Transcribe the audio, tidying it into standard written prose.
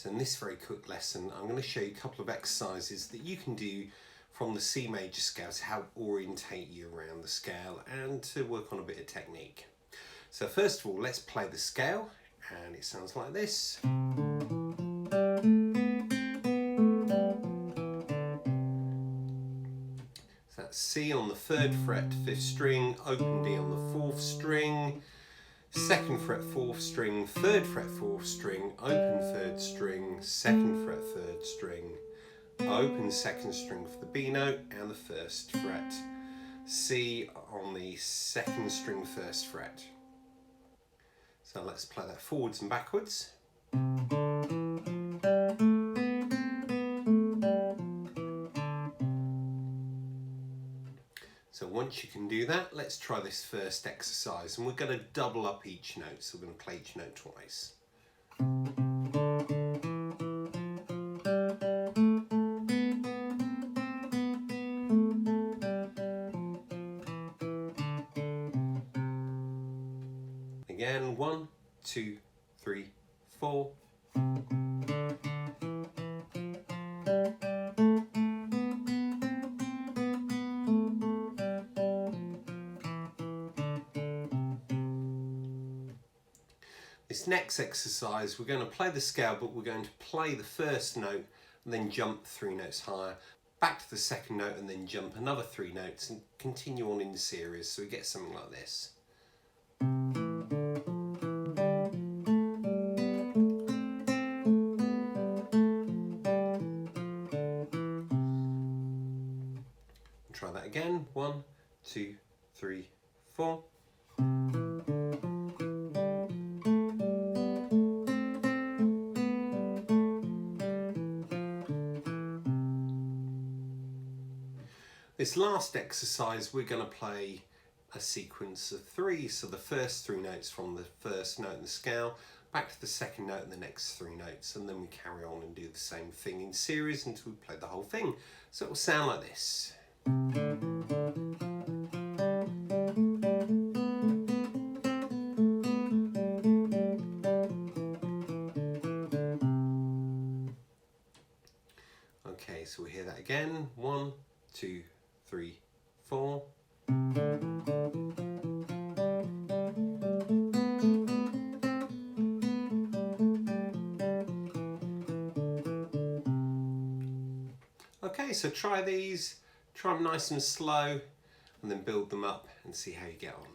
So in this very quick lesson, I'm going to show you a couple of exercises that you can do from the C major scale to help orientate you around the scale and to work on a bit of technique. So first of all, let's play the scale, and it sounds like this. So that's C on the 3rd fret, 5th string, open D on the 4th string, 2nd fret, 4th string, 3rd fret, 4th string, open 3rd string, 2nd fret, 3rd string, open 2nd string for the B note, and the 1st fret. C on the 2nd string, 1st fret. So let's play that forwards and backwards. So once you can do that, let's try this first exercise, and we're going to double up each note, so we're going to play each note twice. Again, 1, 2, 3, 4. This next exercise, we're going to play the scale, but we're going to play the first note and then jump 3 notes higher, back to the second note and then jump another 3 notes and continue on in the series, so we get something like this. Try that again. 1, 2, 3, 4. This last exercise, we're going to play a sequence of 3. So the first 3 notes from the first note in the scale, back to the second note and the next 3 notes, and then we carry on and do the same thing in series until we play the whole thing. So it will sound like this. Okay, so we hear that again. 1, 2, 3, 4. Okay, so try these, try them nice and slow, and then build them up and see how you get on.